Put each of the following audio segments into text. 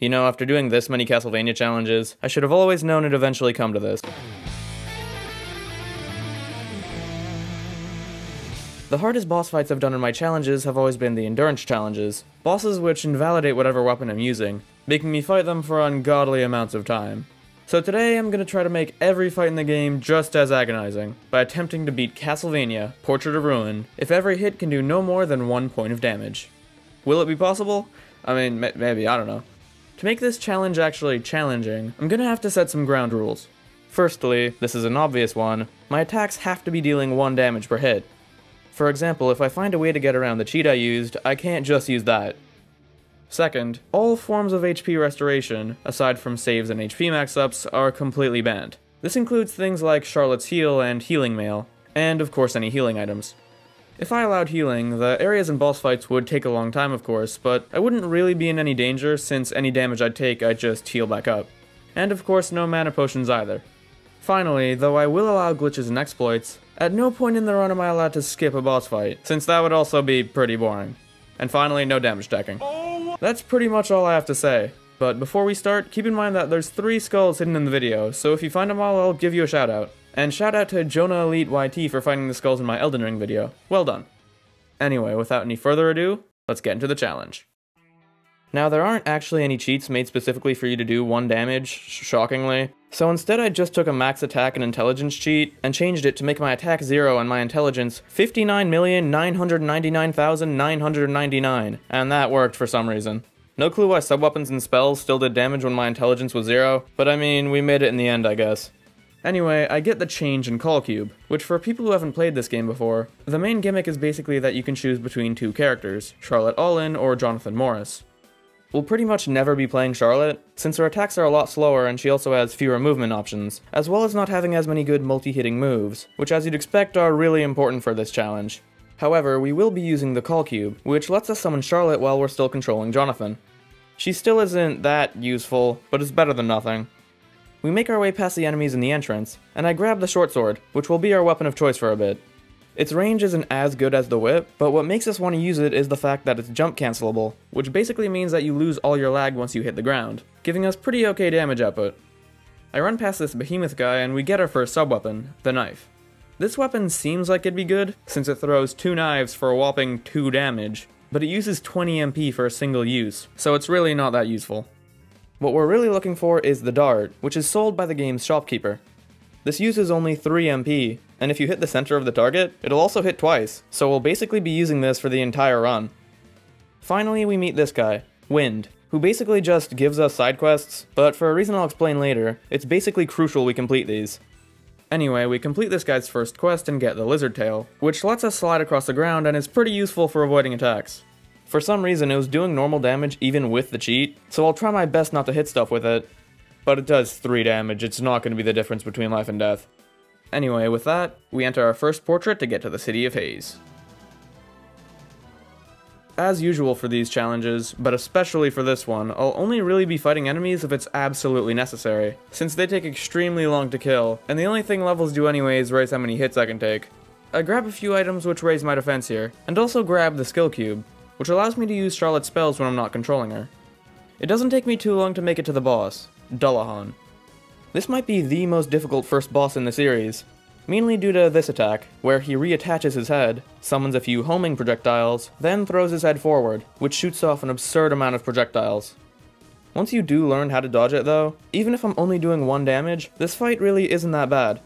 You know, after doing this many Castlevania challenges, I should have always known it'd eventually come to this. The hardest boss fights I've done in my challenges have always been the endurance challenges, bosses which invalidate whatever weapon I'm using, making me fight them for ungodly amounts of time. So today I'm gonna try to make every fight in the game just as agonizing, by attempting to beat Castlevania, Portrait of Ruin, if every hit can do no more than 1 point of damage. Will it be possible? I mean, maybe, I don't know. To make this challenge actually challenging, I'm gonna have to set some ground rules. Firstly, this is an obvious one, my attacks have to be dealing 1 damage per hit. For example, if I find a way to get around the cheat I used, I can't just use that. Second, all forms of HP restoration, aside from saves and HP max-ups, are completely banned. This includes things like Charlotte's Heal and Healing Mail, and of course any healing items. If I allowed healing, the areas and boss fights would take a long time of course, but I wouldn't really be in any danger since any damage I'd take I'd just heal back up. And of course no mana potions either. Finally, though I will allow glitches and exploits, at no point in the run am I allowed to skip a boss fight, since that would also be pretty boring. And finally, no damage stacking. That's pretty much all I have to say, but before we start, keep in mind that there's 3 skulls hidden in the video, so if you find them all, I'll give you a shout out. And shout out to Jonah Elite YT for finding the skulls in my Elden Ring video. Well done. Anyway, without any further ado, let's get into the challenge. Now, there aren't actually any cheats made specifically for you to do 1 damage, shockingly. So instead I just took a max attack and intelligence cheat, and changed it to make my attack 0 and my intelligence 59,999,999, and that worked for some reason. No clue why subweapons and spells still did damage when my intelligence was 0, but I mean, we made it in the end, I guess. Anyway, I get the change in Call Cube, which for people who haven't played this game before, the main gimmick is basically that you can choose between 2 characters, Charlotte Allin or Jonathan Morris. We'll pretty much never be playing Charlotte, since her attacks are a lot slower and she also has fewer movement options, as well as not having as many good multi-hitting moves, which as you'd expect are really important for this challenge. However, we will be using the Call Cube, which lets us summon Charlotte while we're still controlling Jonathan. She still isn't that useful, but it's better than nothing. We make our way past the enemies in the entrance, and I grab the short sword, which will be our weapon of choice for a bit. Its range isn't as good as the whip, but what makes us want to use it is the fact that it's jump cancelable, which basically means that you lose all your lag once you hit the ground, giving us pretty okay damage output. I run past this Behemoth guy and we get our first subweapon, the knife. This weapon seems like it'd be good, since it throws 2 knives for a whopping 2 damage, but it uses 20 MP for a single use, so it's really not that useful. What we're really looking for is the dart, which is sold by the game's shopkeeper. This uses only 3 MP, and if you hit the center of the target, it'll also hit twice, so we'll basically be using this for the entire run. Finally, we meet this guy, Wind, who basically just gives us side quests, but for a reason I'll explain later, it's basically crucial we complete these. Anyway, we complete this guy's first quest and get the lizard tail, which lets us slide across the ground and is pretty useful for avoiding attacks. For some reason, it was doing normal damage even with the cheat, so I'll try my best not to hit stuff with it. But it does 3 damage, it's not going to be the difference between life and death. Anyway, with that, we enter our first portrait to get to the City of Haze. As usual for these challenges, but especially for this one, I'll only really be fighting enemies if it's absolutely necessary, since they take extremely long to kill, and the only thing levels do anyway is raise how many hits I can take. I grab a few items which raise my defense here, and also grab the skill cube, which allows me to use Charlotte's spells when I'm not controlling her. It doesn't take me too long to make it to the boss, Dullahan. This might be the most difficult first boss in the series, mainly due to this attack, where he reattaches his head, summons a few homing projectiles, then throws his head forward, which shoots off an absurd amount of projectiles. Once you do learn how to dodge it though, even if I'm only doing 1 damage, this fight really isn't that bad.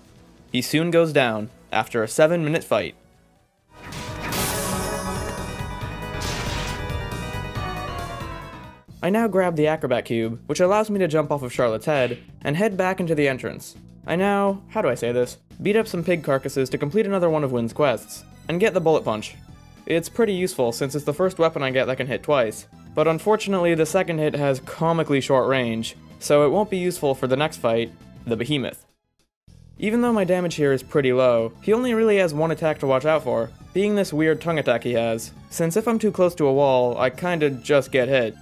He soon goes down, after a 7-minute fight. I now grab the Acrobat Cube, which allows me to jump off of Charlotte's head, and head back into the entrance. I now, how do I say this, beat up some pig carcasses to complete another one of Wind's quests, and get the Bullet Punch. It's pretty useful since it's the first weapon I get that can hit twice, but unfortunately the second hit has comically short range, so it won't be useful for the next fight, the Behemoth. Even though my damage here is pretty low, he only really has 1 attack to watch out for, being this weird tongue attack he has, since if I'm too close to a wall, I kinda just get hit.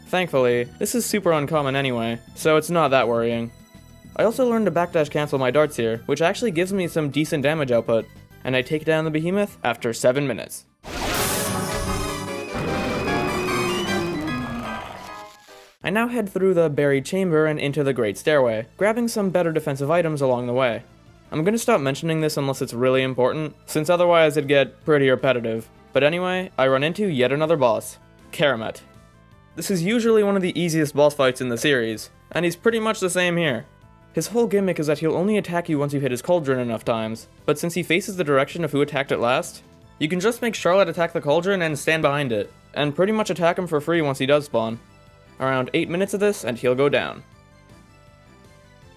Thankfully, this is super uncommon anyway, so it's not that worrying. I also learned to backdash cancel my darts here, which actually gives me some decent damage output, and I take down the Behemoth after 7 minutes. I now head through the buried chamber and into the Great Stairway, grabbing some better defensive items along the way. I'm gonna stop mentioning this unless it's really important, since otherwise it'd get pretty repetitive. But anyway, I run into yet another boss, Karamet. This is usually one of the easiest boss fights in the series, and he's pretty much the same here. His whole gimmick is that he'll only attack you once you hit his cauldron enough times, but since he faces the direction of who attacked it last, you can just make Charlotte attack the cauldron and stand behind it, and pretty much attack him for free once he does spawn. Around 8 minutes of this, and he'll go down.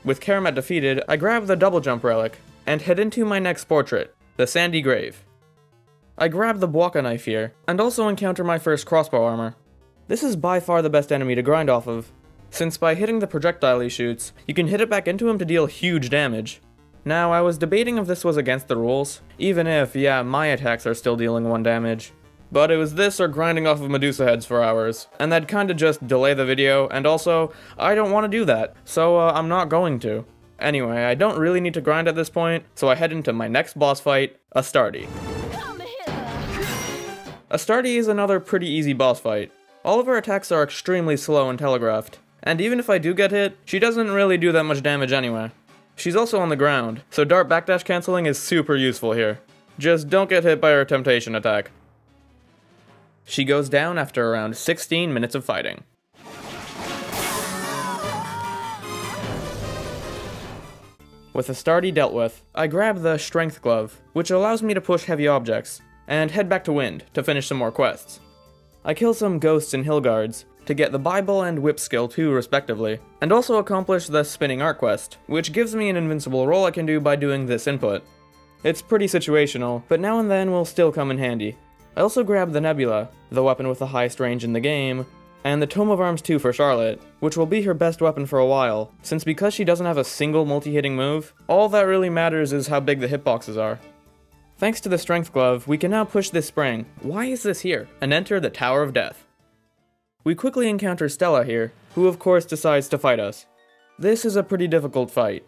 With Karamet defeated, I grab the double jump relic, and head into my next portrait, the Sandy Grave. I grab the Bwaka knife here, and also encounter my first crossbow armor. This is by far the best enemy to grind off of, since by hitting the projectile he shoots, you can hit it back into him to deal huge damage. Now, I was debating if this was against the rules, even if, yeah, my attacks are still dealing 1 damage. But it was this or grinding off of Medusa heads for hours, and that'd kinda just delay the video, and also, I don't want to do that, so I'm not going to. Anyway, I don't really need to grind at this point, so I head into my next boss fight, Astarte. Astarte is another pretty easy boss fight. All of her attacks are extremely slow and telegraphed, and even if I do get hit, she doesn't really do that much damage anyway. She's also on the ground, so dart backdash canceling is super useful here. Just don't get hit by her temptation attack. She goes down after around 16 minutes of fighting. With Astarte dealt with, I grab the Strength Glove, which allows me to push heavy objects, and head back to Wind to finish some more quests. I kill some ghosts and hill guards to get the Bible and Whip skill too respectively, and also accomplish the Spinning Arc quest, which gives me an invincible roll I can do by doing this input. It's pretty situational, but now and then will still come in handy. I also grab the Nebula, the weapon with the highest range in the game, and the Tome of Arms 2 for Charlotte, which will be her best weapon for a while, since because she doesn't have a single multi-hitting move, all that really matters is how big the hitboxes are. Thanks to the Strength Glove, we can now push this spring, why is this here, and enter the Tower of Death. We quickly encounter Stella here, who of course decides to fight us. This is a pretty difficult fight.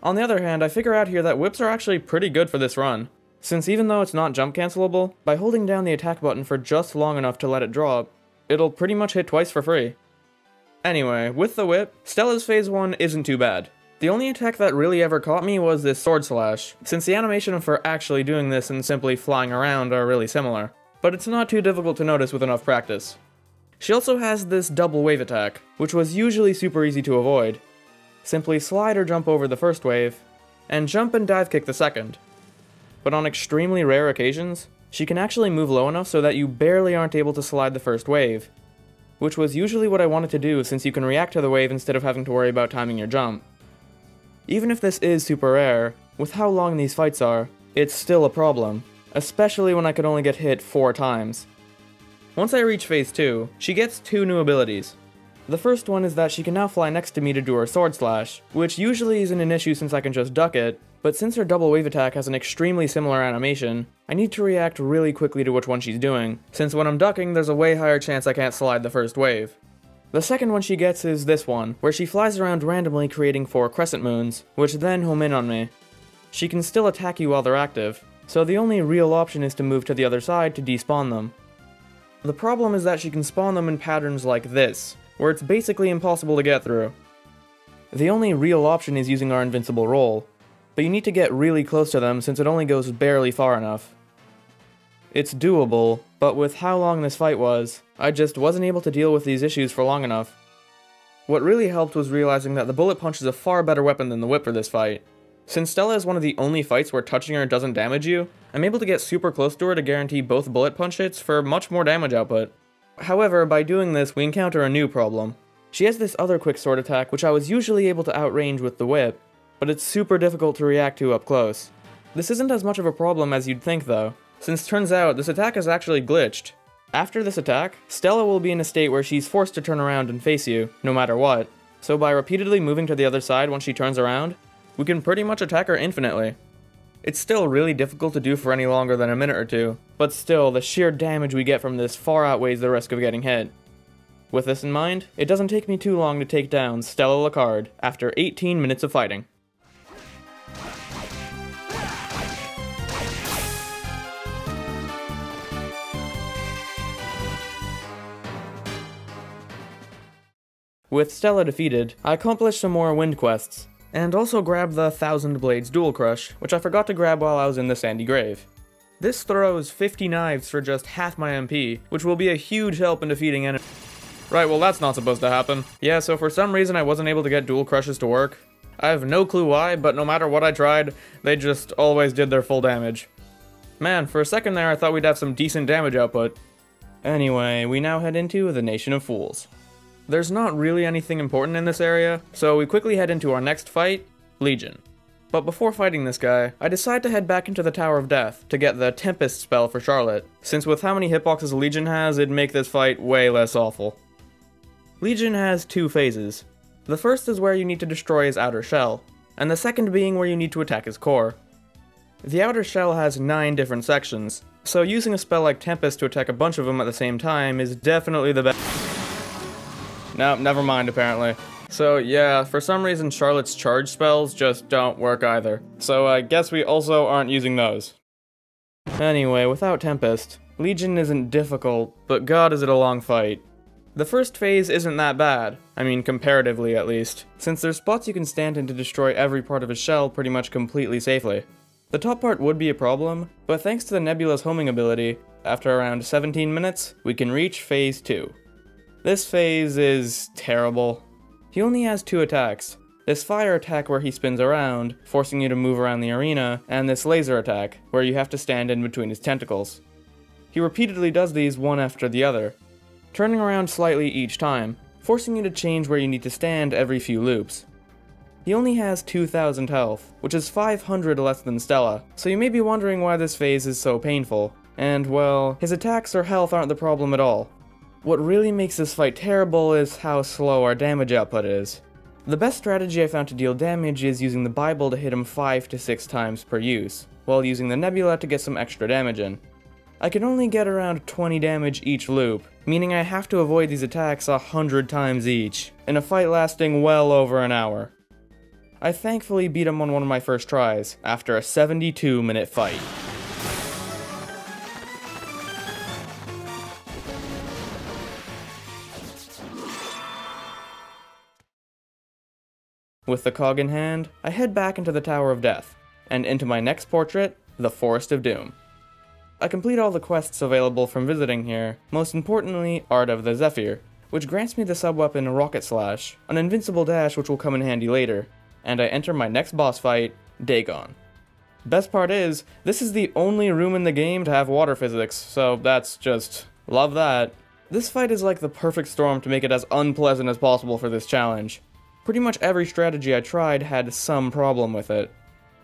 On the other hand, I figure out here that whips are actually pretty good for this run, since even though it's not jump cancelable, by holding down the attack button for just long enough to let it drop, it'll pretty much hit twice for free. Anyway, with the whip, Stella's phase 1 isn't too bad. The only attack that really ever caught me was this sword slash, since the animation for actually doing this and simply flying around are really similar, but it's not too difficult to notice with enough practice. She also has this double wave attack, which was usually super easy to avoid. Simply slide or jump over the first wave, and jump and dive kick the second. But on extremely rare occasions, she can actually move low enough so that you barely aren't able to slide the first wave, which was usually what I wanted to do since you can react to the wave instead of having to worry about timing your jump. Even if this is super rare, with how long these fights are, it's still a problem, especially when I could only get hit 4 times. Once I reach phase 2, she gets 2 new abilities. The first one is that she can now fly next to me to do her sword slash, which usually isn't an issue since I can just duck it, but since her double wave attack has an extremely similar animation, I need to react really quickly to which one she's doing, since when I'm ducking there's a way higher chance I can't slide the first wave. The second one she gets is this one, where she flies around randomly creating 4 crescent moons, which then home in on me. She can still attack you while they're active, so the only real option is to move to the other side to despawn them. The problem is that she can spawn them in patterns like this, where it's basically impossible to get through. The only real option is using our invincible roll, but you need to get really close to them since it only goes barely far enough. It's doable, but with how long this fight was, I just wasn't able to deal with these issues for long enough. What really helped was realizing that the bullet punch is a far better weapon than the whip for this fight. Since Stella is one of the only fights where touching her doesn't damage you, I'm able to get super close to her to guarantee both bullet punch hits for much more damage output. However, by doing this, we encounter a new problem. She has this other quick sword attack which I was usually able to outrange with the whip, but it's super difficult to react to up close. This isn't as much of a problem as you'd think though, since turns out this attack is actually glitched. After this attack, Stella will be in a state where she's forced to turn around and face you, no matter what, so by repeatedly moving to the other side once she turns around, we can pretty much attack her infinitely. It's still really difficult to do for any longer than a minute or two, but still, the sheer damage we get from this far outweighs the risk of getting hit. With this in mind, it doesn't take me too long to take down Stella Lacard after 18 minutes of fighting. With Stella defeated, I accomplished some more wind quests, and also grabbed the 1000 Blades Dual Crush, which I forgot to grab while I was in the Sandy Grave. This throws 50 knives for just half my MP, which will be a huge help in defeating enemies. Right, well that's not supposed to happen. Yeah, so for some reason I wasn't able to get dual crushes to work. I have no clue why, but no matter what I tried, they just always did their full damage. Man, for a second there I thought we'd have some decent damage output. Anyway, we now head into the Nation of Fools. There's not really anything important in this area, so we quickly head into our next fight, Legion. But before fighting this guy, I decide to head back into the Tower of Death to get the Tempest spell for Charlotte, since with how many hitboxes Legion has, it'd make this fight way less awful. Legion has two phases. The first is where you need to destroy his outer shell, and the second being where you need to attack his core. The outer shell has 9 different sections, so using a spell like Tempest to attack a bunch of them at the same time is definitely the best. No, never mind apparently. So yeah, for some reason Charlotte's charge spells just don't work either. So I guess we also aren't using those. Anyway, without Tempest, Legion isn't difficult, but god is it a long fight. The first phase isn't that bad, I mean comparatively at least, since there's spots you can stand in to destroy every part of his shell pretty much completely safely. The top part would be a problem, but thanks to the Nebula's homing ability, after around 17 minutes, we can reach phase 2. This phase is terrible. He only has 2 attacks. This fire attack where he spins around, forcing you to move around the arena, and this laser attack, where you have to stand in between his tentacles. He repeatedly does these one after the other, turning around slightly each time, forcing you to change where you need to stand every few loops. He only has 2000 health, which is 500 less than Stella, so you may be wondering why this phase is so painful. And well, his attacks or health aren't the problem at all. What really makes this fight terrible is how slow our damage output is. The best strategy I found to deal damage is using the Bible to hit him 5 to 6 times per use, while using the Nebula to get some extra damage in. I can only get around 20 damage each loop, meaning I have to avoid these attacks 100 times each, in a fight lasting well over an hour. I thankfully beat him on one of my first tries, after a 72-minute fight. With the cog in hand, I head back into the Tower of Death, and into my next portrait, the Forest of Doom. I complete all the quests available from visiting here, most importantly, Art of the Zephyr, which grants me the sub-weapon Rocket Slash, an invincible dash which will come in handy later, and I enter my next boss fight, Dagon. Best part is, this is the only room in the game to have water physics, so that's just... love that. This fight is like the perfect storm to make it as unpleasant as possible for this challenge. Pretty much every strategy I tried had some problem with it.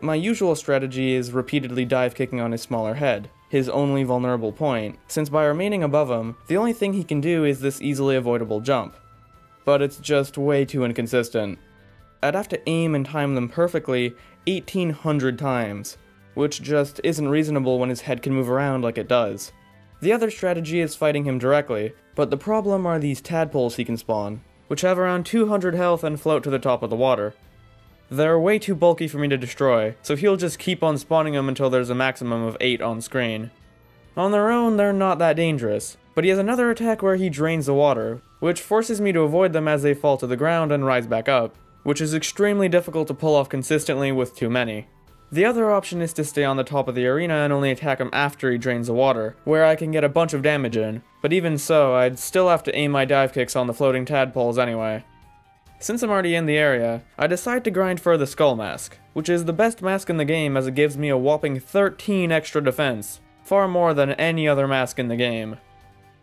My usual strategy is repeatedly dive kicking on his smaller head, his only vulnerable point, since by remaining above him, the only thing he can do is this easily avoidable jump. But it's just way too inconsistent. I'd have to aim and time them perfectly 1800 times, which just isn't reasonable when his head can move around like it does. The other strategy is fighting him directly, but the problem are these tadpoles he can spawn, which have around 200 health and float to the top of the water. They're way too bulky for me to destroy, so he'll just keep on spawning them until there's a maximum of 8 on screen. On their own, they're not that dangerous, but he has another attack where he drains the water, which forces me to avoid them as they fall to the ground and rise back up, which is extremely difficult to pull off consistently with too many. The other option is to stay on the top of the arena and only attack him after he drains the water, where I can get a bunch of damage in, but even so, I'd still have to aim my dive kicks on the floating tadpoles anyway. Since I'm already in the area, I decide to grind for the Skull Mask, which is the best mask in the game as it gives me a whopping 13 extra defense, far more than any other mask in the game.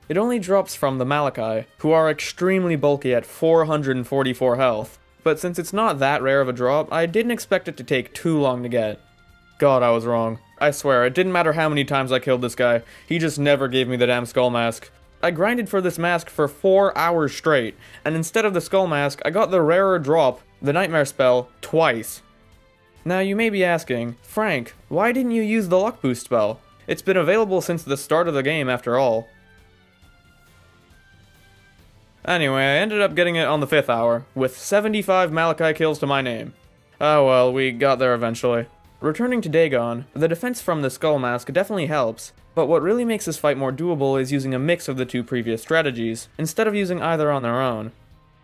It only drops from the Malachi, who are extremely bulky at 444 health, but since it's not that rare of a drop, I didn't expect it to take too long to get. God, I was wrong. I swear, it didn't matter how many times I killed this guy, he just never gave me the damn Skull Mask. I grinded for this mask for 4 hours straight, and instead of the Skull Mask, I got the rarer drop, the Nightmare spell, twice. Now you may be asking, Frank, why didn't you use the Luck Boost spell? It's been available since the start of the game after all. Anyway, I ended up getting it on the 5th hour, with 75 Malachi kills to my name. Oh well, we got there eventually. Returning to Dagon, the defense from the Skull Mask definitely helps, but what really makes this fight more doable is using a mix of the two previous strategies, instead of using either on their own.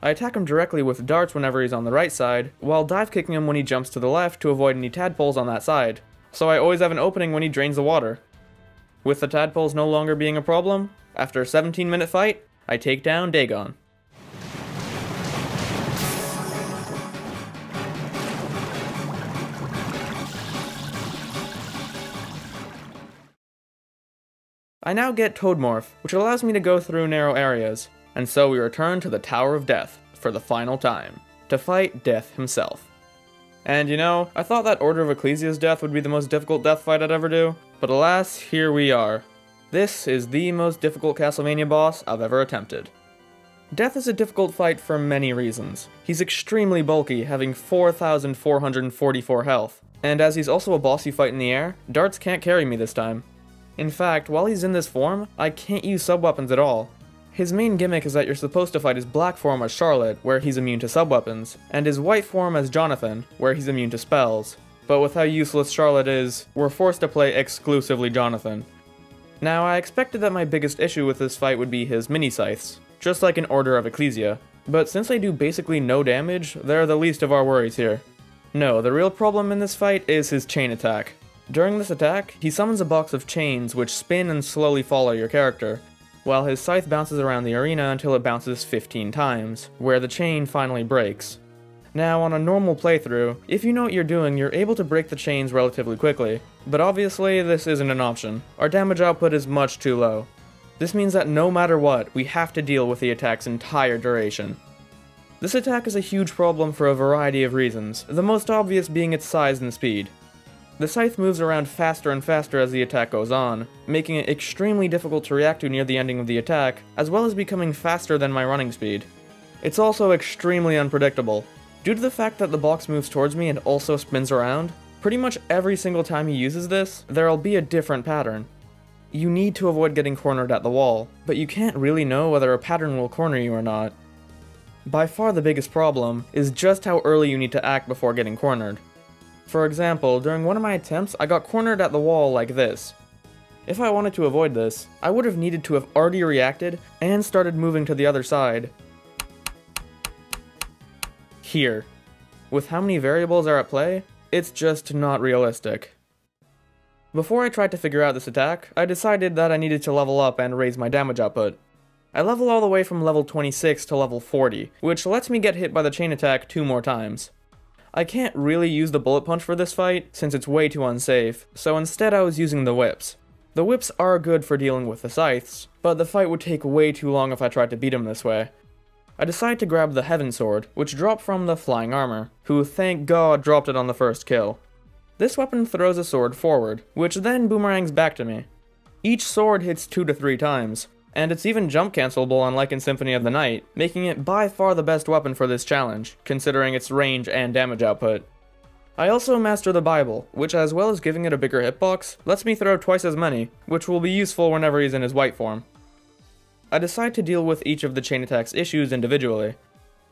I attack him directly with darts whenever he's on the right side, while dive kicking him when he jumps to the left to avoid any tadpoles on that side, so I always have an opening when he drains the water. With the tadpoles no longer being a problem, after a 17-minute fight, I take down Deon. I now get Toadmorph, which allows me to go through narrow areas, and so we return to the Tower of Death for the final time, to fight Death himself. And you know, I thought that Order of Ecclesia's death would be the most difficult death fight I'd ever do, but alas, here we are. This is the most difficult Castlevania boss I've ever attempted. Death is a difficult fight for many reasons. He's extremely bulky, having 4,444 health, and as he's also a boss you fight in the air, darts can't carry me this time. In fact, while he's in this form, I can't use sub-weapons at all. His main gimmick is that you're supposed to fight his black form as Charlotte, where he's immune to sub-weapons, and his white form as Jonathan, where he's immune to spells. But with how useless Charlotte is, we're forced to play exclusively Jonathan. Now, I expected that my biggest issue with this fight would be his mini-scythes, just like in Order of Ecclesia, but since they do basically no damage, they're the least of our worries here. No, the real problem in this fight is his chain attack. During this attack, he summons a box of chains which spin and slowly follow your character, while his scythe bounces around the arena until it bounces 15 times, where the chain finally breaks. Now, on a normal playthrough, if you know what you're doing, you're able to break the chains relatively quickly, but obviously this isn't an option. Our damage output is much too low. This means that no matter what, we have to deal with the attack's entire duration. This attack is a huge problem for a variety of reasons, the most obvious being its size and speed. The scythe moves around faster and faster as the attack goes on, making it extremely difficult to react to near the ending of the attack, as well as becoming faster than my running speed. It's also extremely unpredictable. Due to the fact that the box moves towards me and also spins around, pretty much every single time he uses this, there'll be a different pattern. You need to avoid getting cornered at the wall, but you can't really know whether a pattern will corner you or not. By far the biggest problem is just how early you need to act before getting cornered. For example, during one of my attempts, I got cornered at the wall like this. If I wanted to avoid this, I would have needed to have already reacted and started moving to the other side. Here. With how many variables are at play, it's just not realistic. Before I tried to figure out this attack, I decided that I needed to level up and raise my damage output. I level all the way from level 26 to level 40, which lets me get hit by the chain attack 2 more times. I can't really use the bullet punch for this fight, since it's way too unsafe, so instead I was using the whips. The whips are good for dealing with the scythes, but the fight would take way too long if I tried to beat him this way. I decided to grab the Heaven Sword, which dropped from the Flying Armor, who thank God dropped it on the first kill. This weapon throws a sword forward, which then boomerangs back to me. Each sword hits 2 to 3 times, and it's even jump cancelable unlike in Symphony of the Night, making it by far the best weapon for this challenge, considering its range and damage output. I also master the Bible, which as well as giving it a bigger hitbox, lets me throw twice as many, which will be useful whenever he's in his white form. I decide to deal with each of the chain attack's issues individually.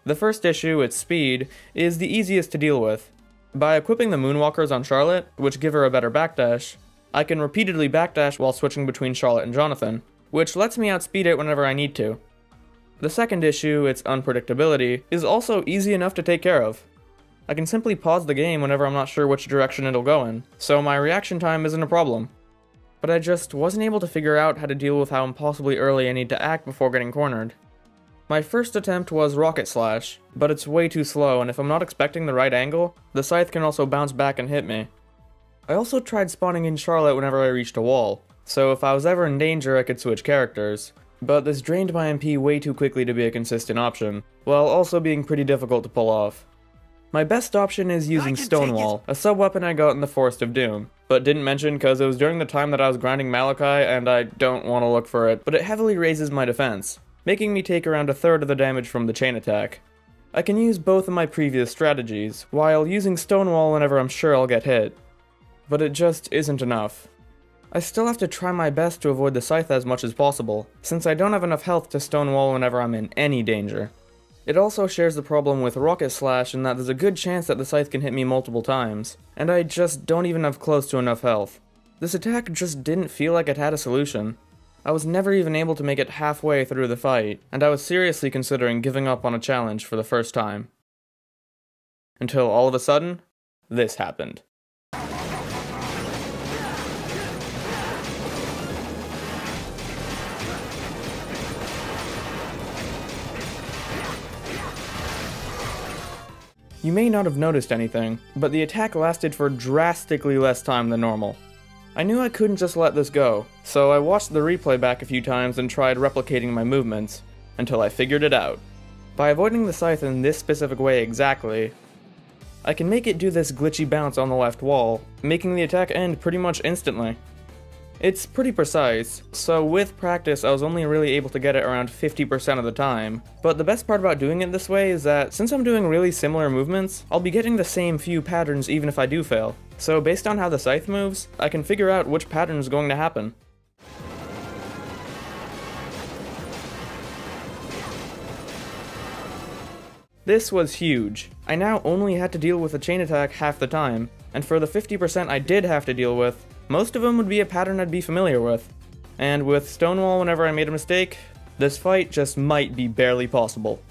The first issue, its speed, is the easiest to deal with. By equipping the Moonwalkers on Charlotte, which give her a better backdash, I can repeatedly backdash while switching between Charlotte and Jonathan, which lets me outspeed it whenever I need to. The second issue, its unpredictability, is also easy enough to take care of. I can simply pause the game whenever I'm not sure which direction it'll go in, so my reaction time isn't a problem. But I just wasn't able to figure out how to deal with how impossibly early I need to act before getting cornered. My first attempt was Rocket Slash, but it's way too slow, and if I'm not expecting the right angle, the scythe can also bounce back and hit me. I also tried spawning in Charlotte whenever I reached a wall, so if I was ever in danger I could switch characters, but this drained my MP way too quickly to be a consistent option, while also being pretty difficult to pull off. My best option is using Stonewall, a sub-weapon I got in the Forest of Doom, but didn't mention because it was during the time that I was grinding Malachi and I don't want to look for it, but it heavily raises my defense, making me take around 1/3 of the damage from the chain attack. I can use both of my previous strategies, while using Stonewall whenever I'm sure I'll get hit, but it just isn't enough. I still have to try my best to avoid the scythe as much as possible, since I don't have enough health to Stonewall whenever I'm in any danger. It also shares the problem with Rocket Slash in that there's a good chance that the scythe can hit me multiple times, and I just don't even have close to enough health. This attack just didn't feel like it had a solution. I was never even able to make it halfway through the fight, and I was seriously considering giving up on a challenge for the first time. Until all of a sudden, this happened. You may not have noticed anything, but the attack lasted for drastically less time than normal. I knew I couldn't just let this go, so I watched the replay back a few times and tried replicating my movements, until I figured it out. By avoiding the scythe in this specific way exactly, I can make it do this glitchy bounce on the left wall, making the attack end pretty much instantly. It's pretty precise, so with practice I was only really able to get it around 50% of the time, but the best part about doing it this way is that since I'm doing really similar movements, I'll be getting the same few patterns even if I do fail. So based on how the scythe moves, I can figure out which pattern is going to happen. This was huge. I now only had to deal with a chain attack half the time, and for the 50% I did have to deal with, most of them would be a pattern I'd be familiar with. And with Stonewall whenever I made a mistake, this fight just might be barely possible.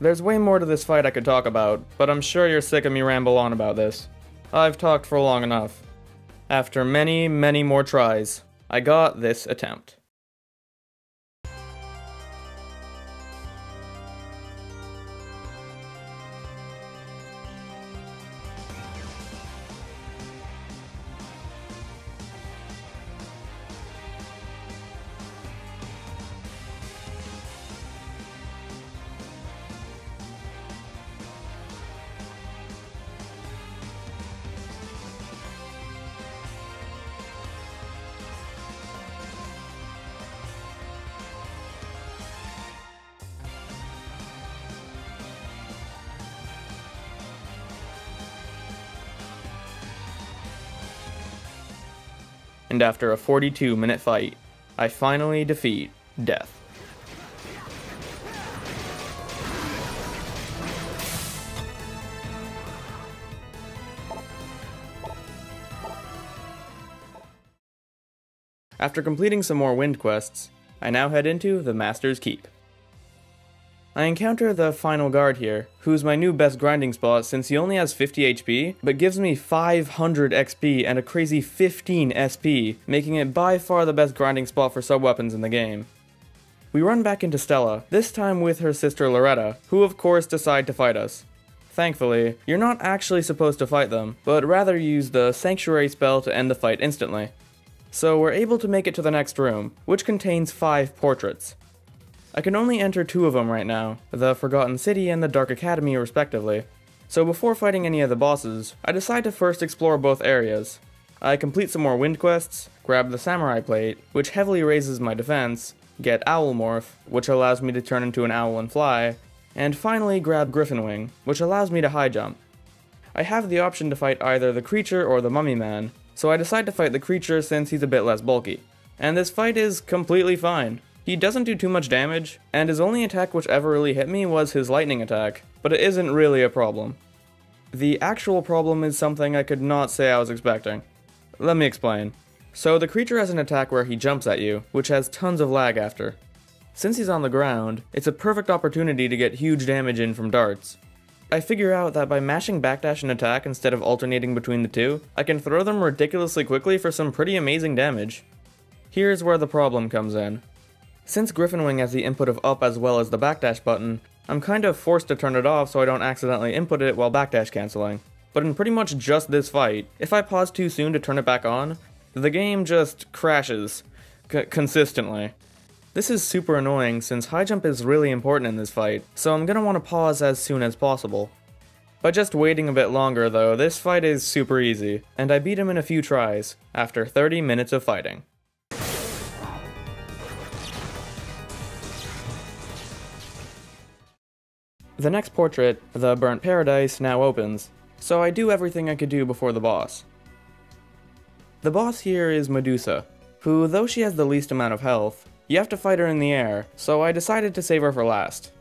There's way more to this fight I could talk about, but I'm sure you're sick of me ramble on about this. I've talked for long enough. After many, many more tries, I got this attempt. And after a 42-minute fight, I finally defeat Death. After completing some more wind quests, I now head into the Master's Keep. I encounter the final guard here, who's my new best grinding spot since he only has 50 HP, but gives me 500 XP and a crazy 15 SP, making it by far the best grinding spot for sub-weapons in the game. We run back into Stella, this time with her sister Loretta, who of course decide to fight us. Thankfully, you're not actually supposed to fight them, but rather use the Sanctuary spell to end the fight instantly. So we're able to make it to the next room, which contains 5 portraits. I can only enter 2 of them right now, the Forgotten City and the Dark Academy respectively. So before fighting any of the bosses, I decide to first explore both areas. I complete some more wind quests, grab the Samurai Plate, which heavily raises my defense, get Owl Morph, which allows me to turn into an owl and fly, and finally grab Griffin Wing, which allows me to high jump. I have the option to fight either the creature or the mummy man, so I decide to fight the creature since he's a bit less bulky. And this fight is completely fine. He doesn't do too much damage, and his only attack which ever really hit me was his lightning attack, but it isn't really a problem. The actual problem is something I could not say I was expecting. Let me explain. So the creature has an attack where he jumps at you, which has tons of lag after. Since he's on the ground, it's a perfect opportunity to get huge damage in from darts. I figure out that by mashing backdash and attack instead of alternating between the two, I can throw them ridiculously quickly for some pretty amazing damage. Here's where the problem comes in. Since Griffin Wing has the input of up as well as the backdash button, I'm kind of forced to turn it off so I don't accidentally input it while backdash canceling. But in pretty much just this fight, if I pause too soon to turn it back on, the game just crashes. Consistently. This is super annoying since high jump is really important in this fight, so I'm gonna want to pause as soon as possible. By just waiting a bit longer though, this fight is super easy, and I beat him in a few tries, after 30 minutes of fighting. The next portrait, the Burnt Paradise, now opens, so I do everything I could do before the boss. The boss here is Medusa, who, though she has the least amount of health, you have to fight her in the air, so I decided to save her for last.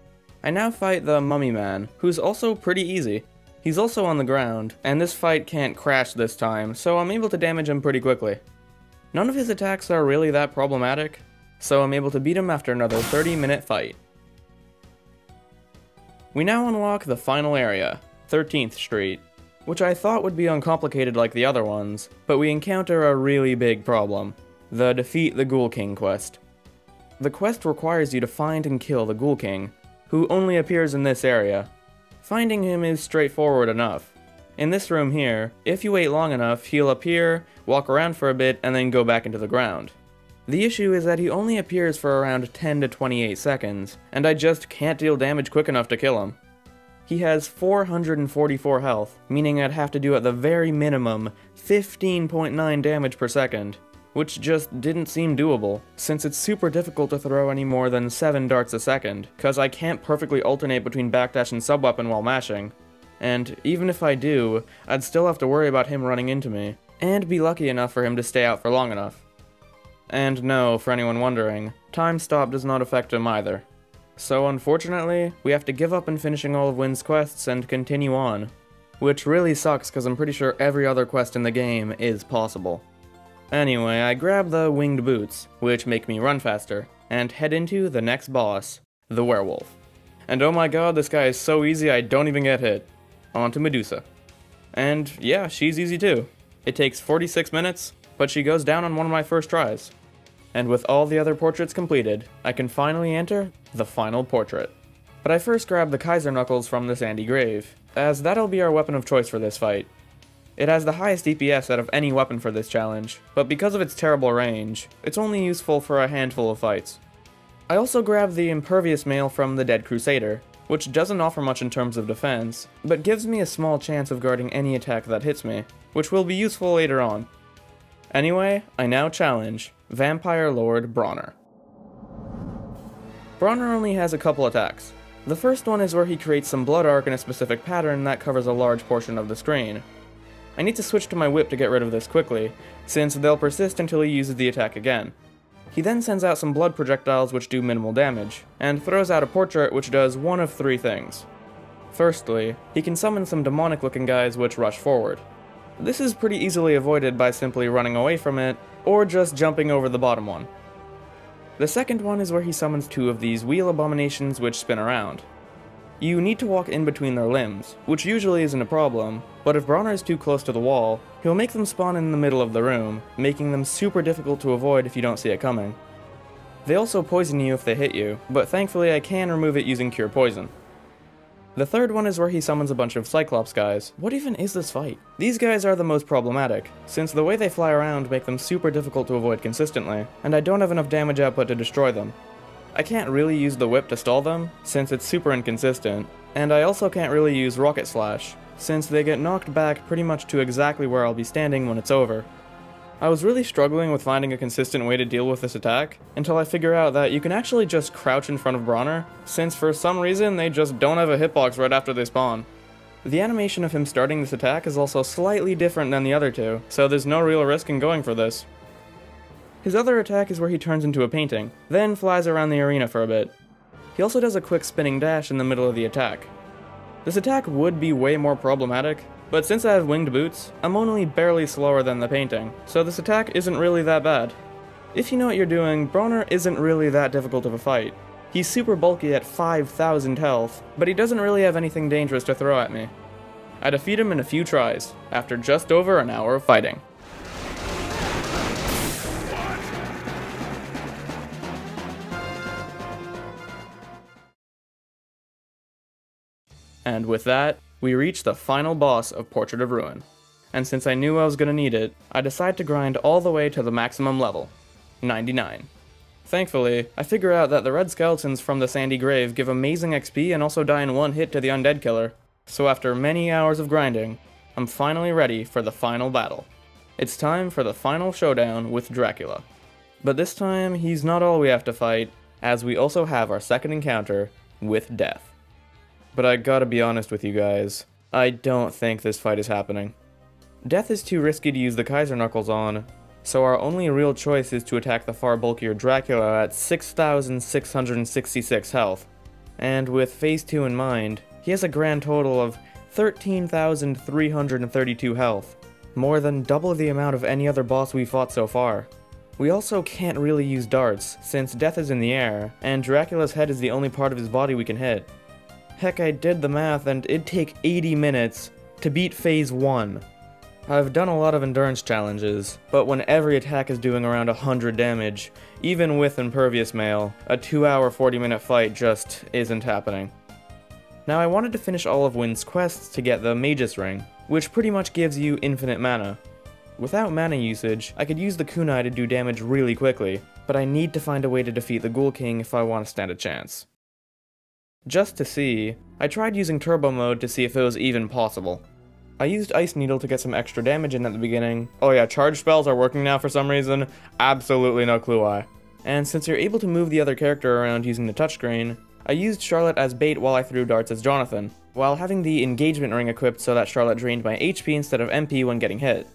I now fight the Mummy Man, who's also pretty easy. He's also on the ground, and this fight can't crash this time, so I'm able to damage him pretty quickly. None of his attacks are really that problematic. so I'm able to beat him after another 30-minute fight. We now unlock the final area, 13th Street, which I thought would be uncomplicated like the other ones, but we encounter a really big problem: the Defeat the Ghoul King quest. The quest requires you to find and kill the Ghoul King, who only appears in this area. Finding him is straightforward enough. In this room here, if you wait long enough, he'll appear, walk around for a bit, and then go back into the ground. The issue is that he only appears for around 10 to 28 seconds, and I just can't deal damage quick enough to kill him. He has 444 health, meaning I'd have to do at the very minimum 15.9 damage per second, which just didn't seem doable, since it's super difficult to throw any more than 7 darts a second, cause I can't perfectly alternate between backdash and subweapon while mashing. And even if I do, I'd still have to worry about him running into me, and be lucky enough for him to stay out for long enough. And no, for anyone wondering, time stop does not affect him either. So unfortunately, we have to give up in finishing all of Wynn's quests and continue on. Which really sucks because I'm pretty sure every other quest in the game is possible. Anyway, I grab the winged boots, which make me run faster, and head into the next boss, the werewolf. And oh my god, this guy is so easy I don't even get hit. On to Medusa. And yeah, she's easy too. It takes 46 minutes, but she goes down on one of my first tries. And with all the other portraits completed, I can finally enter the final portrait. But I first grab the Kaiser Knuckles from the Sandy Grave, as that'll be our weapon of choice for this fight. It has the highest DPS out of any weapon for this challenge, but because of its terrible range, it's only useful for a handful of fights. I also grab the Impervious Mail from the Dead Crusader, which doesn't offer much in terms of defense, but gives me a small chance of guarding any attack that hits me, which will be useful later on. Anyway, I now challenge Vampire Lord Bronner. Bronner only has a couple attacks. The first one is where he creates some blood arc in a specific pattern that covers a large portion of the screen. I need to switch to my whip to get rid of this quickly, since they'll persist until he uses the attack again. He then sends out some blood projectiles which do minimal damage, and throws out a portrait which does one of 3 things. Firstly, he can summon some demonic looking guys which rush forward. This is pretty easily avoided by simply running away from it, or just jumping over the bottom one. The second one is where he summons 2 of these wheel abominations which spin around. You need to walk in between their limbs, which usually isn't a problem, but if Bronner is too close to the wall, he'll make them spawn in the middle of the room, making them super difficult to avoid if you don't see it coming. They also poison you if they hit you, but thankfully I can remove it using Cure Poison. The third one is where he summons a bunch of Cyclops guys. What even is this fight? These guys are the most problematic, since the way they fly around make them super difficult to avoid consistently, and I don't have enough damage output to destroy them. I can't really use the whip to stall them, since it's super inconsistent, and I also can't really use Rocket Slash, since they get knocked back pretty much to exactly where I'll be standing when it's over. I was really struggling with finding a consistent way to deal with this attack, until I figure out that you can actually just crouch in front of Bronner, since for some reason they just don't have a hitbox right after they spawn. The animation of him starting this attack is also slightly different than the other 2, so there's no real risk in going for this. His other attack is where he turns into a painting, then flies around the arena for a bit. He also does a quick spinning dash in the middle of the attack. This attack would be way more problematic, but since I have winged boots, I'm only barely slower than the painting, so this attack isn't really that bad. If you know what you're doing, Bronner isn't really that difficult of a fight. He's super bulky at 5,000 health, but he doesn't really have anything dangerous to throw at me. I defeat him in a few tries, after just over an hour of fighting. And with that, we reach the final boss of Portrait of Ruin. And since I knew I was gonna need it, I decided to grind all the way to the maximum level, 99. Thankfully, I figure out that the red skeletons from the Sandy Grave give amazing XP and also die in one hit to the undead killer. So after many hours of grinding, I'm finally ready for the final battle. It's time for the final showdown with Dracula. But this time, he's not all we have to fight, as we also have our second encounter with Death. But I gotta be honest with you guys, I don't think this fight is happening. Death is too risky to use the Kaiser Knuckles on, so our only real choice is to attack the far bulkier Dracula at 6,666 health. And with Phase 2 in mind, he has a grand total of 13,332 health, more than double the amount of any other boss we fought so far. We also can't really use darts, since death is in the air, and Dracula's head is the only part of his body we can hit. Heck, I did the math and it'd take 80 minutes to beat phase 1. I've done a lot of endurance challenges, but when every attack is doing around 100 damage, even with Impervious Mail, a 2-hour 40-minute fight just isn't happening. Now I wanted to finish all of Wynn's quests to get the Magus Ring, which pretty much gives you infinite mana. Without mana usage, I could use the kunai to do damage really quickly, but I need to find a way to defeat the Ghoul King if I want to stand a chance. Just to see, I tried using turbo mode to see if it was even possible. I used Ice Needle to get some extra damage in at the beginning. Oh yeah, charge spells are working now for some reason. Absolutely no clue why. And since you're able to move the other character around using the touchscreen, I used Charlotte as bait while I threw darts as Jonathan, while having the engagement ring equipped so that Charlotte drained my HP instead of MP when getting hit.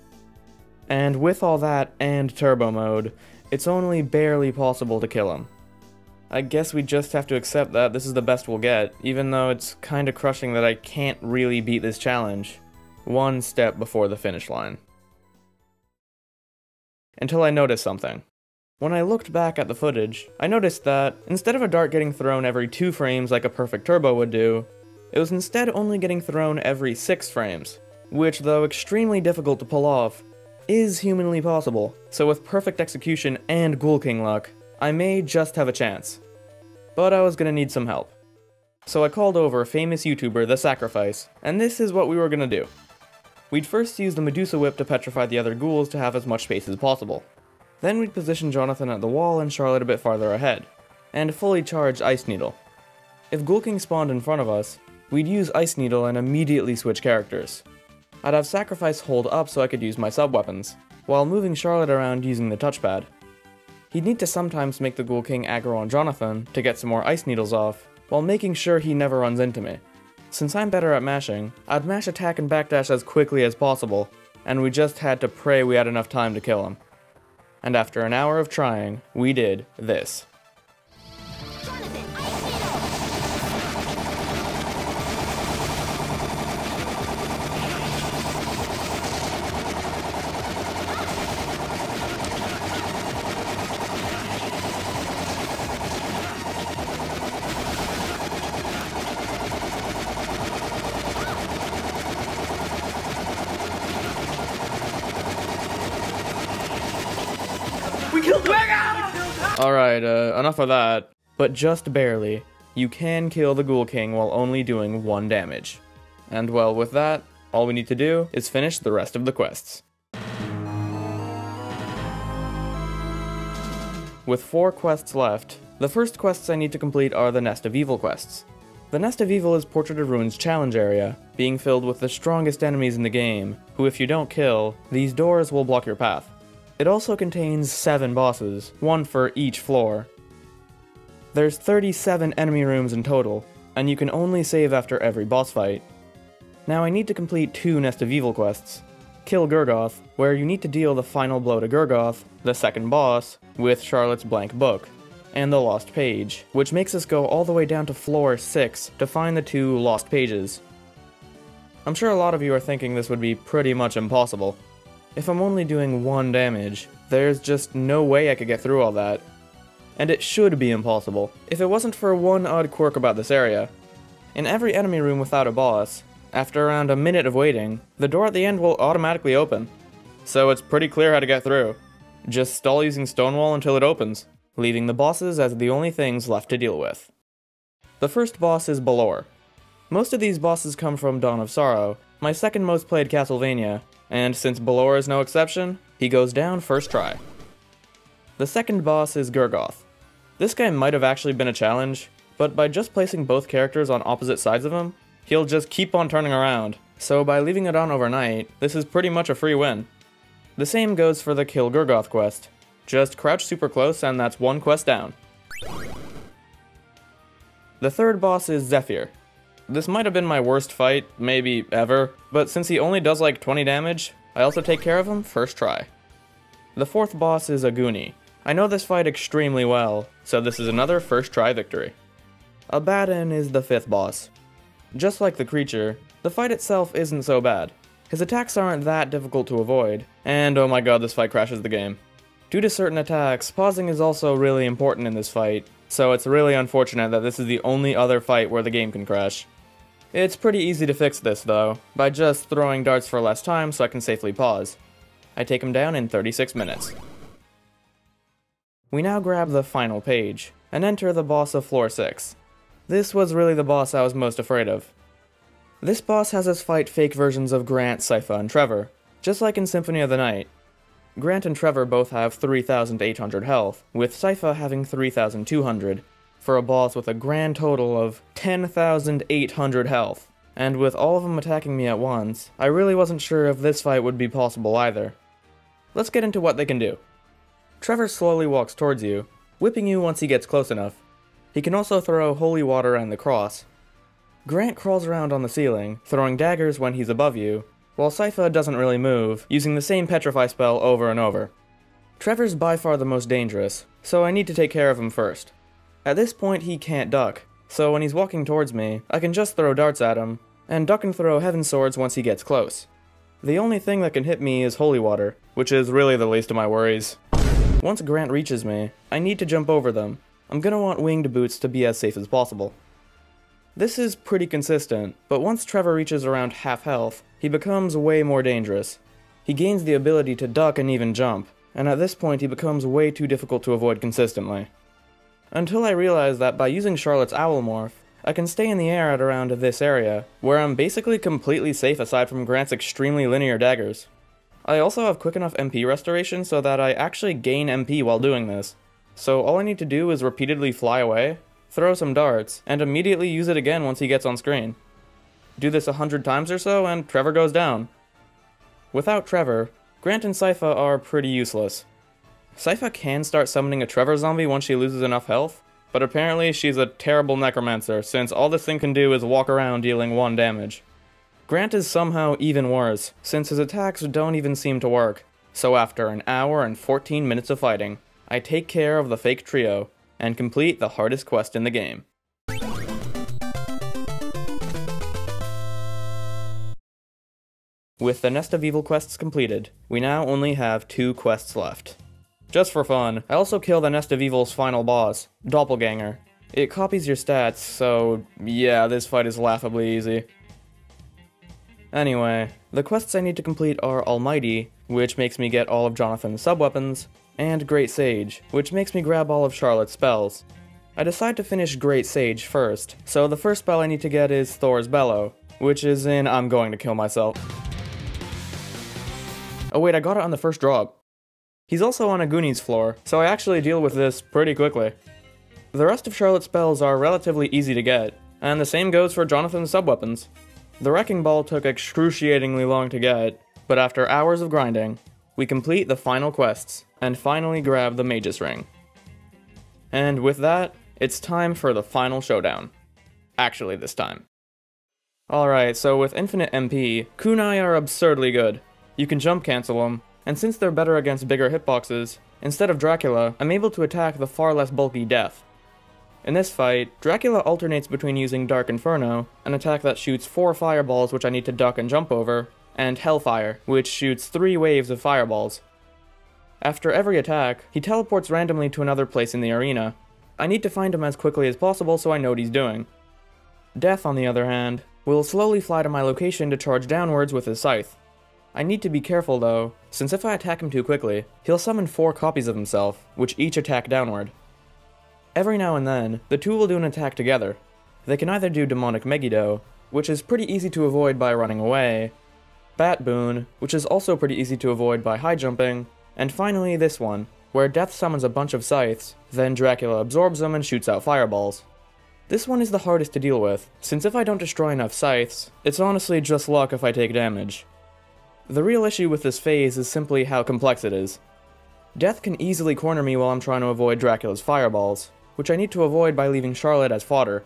And with all that and turbo mode, it's only barely possible to kill him. I guess we just have to accept that this is the best we'll get, even though it's kinda crushing that I can't really beat this challenge. One step before the finish line. Until I noticed something. When I looked back at the footage, I noticed that, instead of a dart getting thrown every 2 frames like a perfect turbo would do, it was instead only getting thrown every 6 frames, which, though extremely difficult to pull off, is humanly possible, so with perfect execution and Ghoul King luck, I may just have a chance. But I was gonna need some help. So I called over famous YouTuber The Sacrifice, and this is what we were gonna do. We'd first use the Medusa Whip to petrify the other ghouls to have as much space as possible. Then we'd position Jonathan at the wall and Charlotte a bit farther ahead, and fully charge Ice Needle. If Ghoul King spawned in front of us, we'd use Ice Needle and immediately switch characters. I'd have Sacrifice hold up so I could use my sub-weapons, while moving Charlotte around using the touchpad. He'd need to sometimes make the Ghoul King aggro on Jonathan to get some more Ice Needles off, while making sure he never runs into me. Since I'm better at mashing, I'd mash attack and backdash as quickly as possible, and we just had to pray we had enough time to kill him. And after an hour of trying, we did this. Alright, enough of that. But just barely, you can kill the Ghoul King while only doing 1 damage. And well, with that, all we need to do is finish the rest of the quests. With 4 quests left, the first quests I need to complete are the Nest of Evil quests. The Nest of Evil is Portrait of Ruin's challenge area, being filled with the strongest enemies in the game, who if you don't kill, these doors will block your path. It also contains 7 bosses, 1 for each floor. There's 37 enemy rooms in total, and you can only save after every boss fight. Now I need to complete 2 Nest of Evil quests. Kill Gurgoth, where you need to deal the final blow to Gurgoth, the second boss, with Charlotte's blank book, and the Lost Page, which makes us go all the way down to floor 6 to find the 2 lost pages. I'm sure a lot of you are thinking this would be pretty much impossible. If I'm only doing 1 damage, there's just no way I could get through all that. And it should be impossible, if it wasn't for one odd quirk about this area. In every enemy room without a boss, after around a minute of waiting, the door at the end will automatically open. So it's pretty clear how to get through. Just stall using Stonewall until it opens, leaving the bosses as the only things left to deal with. The first boss is Balor. Most of these bosses come from Dawn of Sorrow, my second most played Castlevania, and since Balor is no exception, he goes down first try. The second boss is Gurgoth. This guy might have actually been a challenge, but by just placing both characters on opposite sides of him, he'll just keep on turning around, so by leaving it on overnight, this is pretty much a free win. The same goes for the Kill Gurgoth quest. Just crouch super close and that's 1 quest down. The third boss is Zephyr. This might have been my worst fight, maybe ever, but since he only does like 20 damage, I also take care of him first try. The fourth boss is Aguni. I know this fight extremely well, so this is another first try victory. Abaddon is the 5th boss. Just like the creature, the fight itself isn't so bad. His attacks aren't that difficult to avoid, and oh my god, this fight crashes the game. Due to certain attacks, pausing is also really important in this fight, so it's really unfortunate that this is the only other fight where the game can crash. It's pretty easy to fix this though, by just throwing darts for less time so I can safely pause. I take him down in 36 minutes. We now grab the final page, and enter the boss of floor 6. This was really the boss I was most afraid of. This boss has us fight fake versions of Grant, Sypha, and Trevor, just like in Symphony of the Night. Grant and Trevor both have 3,800 health, with Sypha having 3,200, for a boss with a grand total of 10,800 health. And with all of them attacking me at once, I really wasn't sure if this fight would be possible either. Let's get into what they can do. Trevor slowly walks towards you, whipping you once he gets close enough. He can also throw holy water and the cross. Grant crawls around on the ceiling, throwing daggers when he's above you, while Sypha doesn't really move, using the same petrify spell over and over. Trevor's by far the most dangerous, so I need to take care of him first. At this point he can't duck, so when he's walking towards me, I can just throw darts at him, and duck and throw heaven swords once he gets close. The only thing that can hit me is holy water, which is really the least of my worries. Once Grant reaches me, I need to jump over them. I'm gonna want winged boots to be as safe as possible. This is pretty consistent, but once Trevor reaches around half health, he becomes way more dangerous. He gains the ability to duck and even jump, and at this point he becomes way too difficult to avoid consistently. Until I realize that by using Charlotte's Owl Morph, I can stay in the air at around this area, where I'm basically completely safe aside from Grant's extremely linear daggers. I also have quick enough MP restoration so that I actually gain MP while doing this, so all I need to do is repeatedly fly away, throw some darts, and immediately use it again once he gets on screen. Do this 100 times or so, and Trevor goes down. Without Trevor, Grant and Sypha are pretty useless. Sypha can start summoning a Trevor zombie once she loses enough health, but apparently she's a terrible necromancer since all this thing can do is walk around dealing 1 damage. Grant is somehow even worse, since his attacks don't even seem to work, so after an hour and 14 minutes of fighting, I take care of the fake trio, and complete the hardest quest in the game. With the Nest of Evil quests completed, we now only have 2 quests left. Just for fun, I also kill the Nest of Evil's final boss, Doppelganger. It copies your stats, so yeah, this fight is laughably easy. Anyway, the quests I need to complete are Almighty, which makes me get all of Jonathan's sub-weapons, and Great Sage, which makes me grab all of Charlotte's spells. I decide to finish Great Sage first, so the first spell I need to get is Thor's Bellow, which is in I'm going to kill myself. Oh wait, I got it on the first drop. He's also on a Goonies floor, so I actually deal with this pretty quickly. The rest of Charlotte's spells are relatively easy to get, and the same goes for Jonathan's sub-weapons. The Wrecking Ball took excruciatingly long to get, but after hours of grinding, we complete the final quests, and finally grab the Mage's Ring. And with that, it's time for the final showdown. Actually, this time. Alright, so with infinite MP, kunai are absurdly good. You can jump cancel them, and since they're better against bigger hitboxes, instead of Dracula, I'm able to attack the far less bulky Death. In this fight, Dracula alternates between using Dark Inferno, an attack that shoots 4 fireballs which I need to duck and jump over, and Hellfire, which shoots 3 waves of fireballs. After every attack, he teleports randomly to another place in the arena. I need to find him as quickly as possible so I know what he's doing. Death, on the other hand, will slowly fly to my location to charge downwards with his scythe. I need to be careful though, since if I attack him too quickly, he'll summon 4 copies of himself, which each attack downward. Every now and then, the two will do an attack together. They can either do Demonic Megiddo, which is pretty easy to avoid by running away, Bat Boon, which is also pretty easy to avoid by high jumping, and finally this one, where Death summons a bunch of scythes, then Dracula absorbs them and shoots out fireballs. This one is the hardest to deal with, since if I don't destroy enough scythes, it's honestly just luck if I take damage. The real issue with this phase is simply how complex it is. Death can easily corner me while I'm trying to avoid Dracula's fireballs, which I need to avoid by leaving Charlotte as fodder.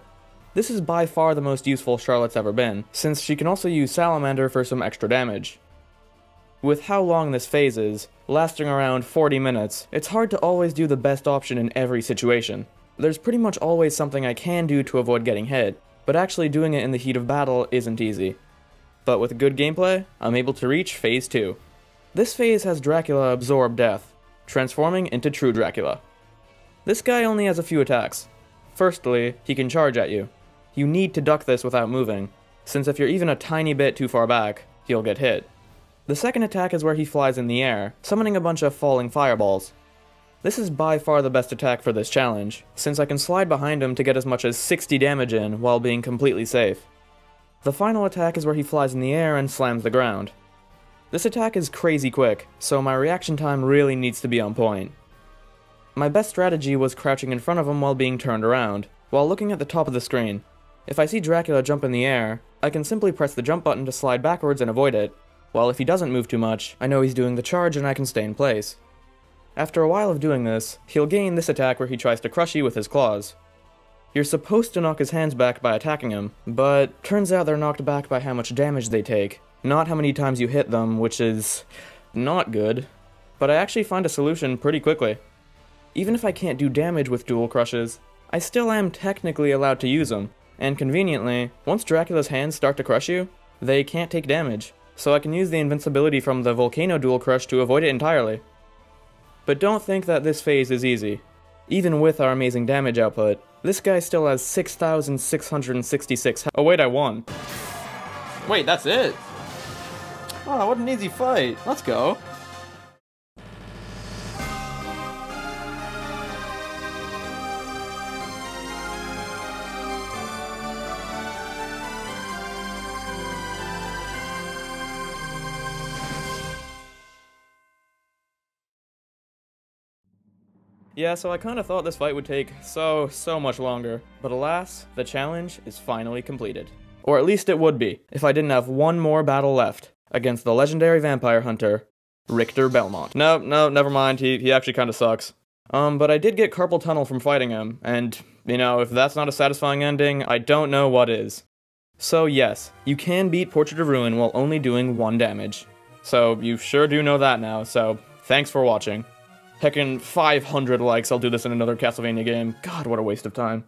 This is by far the most useful Charlotte's ever been, since she can also use Salamander for some extra damage. With how long this phase is, lasting around 40 minutes, it's hard to always do the best option in every situation. There's pretty much always something I can do to avoid getting hit, but actually doing it in the heat of battle isn't easy. But with good gameplay, I'm able to reach Phase 2. This phase has Dracula absorb Death. transforming into True Dracula. This guy only has a few attacks. Firstly, he can charge at you. You need to duck this without moving, since if you're even a tiny bit too far back, he'll get hit. The second attack is where he flies in the air, summoning a bunch of falling fireballs. This is by far the best attack for this challenge, since I can slide behind him to get as much as 60 damage in while being completely safe. The final attack is where he flies in the air and slams the ground. This attack is crazy quick, so my reaction time really needs to be on point. My best strategy was crouching in front of him while being turned around, while looking at the top of the screen. If I see Dracula jump in the air, I can simply press the jump button to slide backwards and avoid it, while if he doesn't move too much, I know he's doing the charge and I can stay in place. After a while of doing this, he'll gain this attack where he tries to crush you with his claws. You're supposed to knock his hands back by attacking him, but turns out they're knocked back by how much damage they take, not how many times you hit them, which is not good. But I actually find a solution pretty quickly. Even if I can't do damage with dual crushes, I still am technically allowed to use them, and conveniently, once Dracula's hands start to crush you, they can't take damage, so I can use the invincibility from the Volcano dual crush to avoid it entirely. But don't think that this phase is easy. Even with our amazing damage output, this guy still has 6,666 Oh wait, I won. Wait, that's it? Oh, what an easy fight. Let's go. Yeah, so I kinda thought this fight would take so much longer, but alas, the challenge is finally completed. Or at least it would be, if I didn't have one more battle left, against the legendary vampire hunter, Richter Belmont. No, never mind, he actually kinda sucks. But I did get carpal tunnel from fighting him, and, you know, if that's not a satisfying ending, I don't know what is. So yes, you can beat Portrait of Ruin while only doing 1 damage. So you sure do know that now, so thanks for watching. Heckin' 500 likes, I'll do this in another Castlevania game. God, what a waste of time.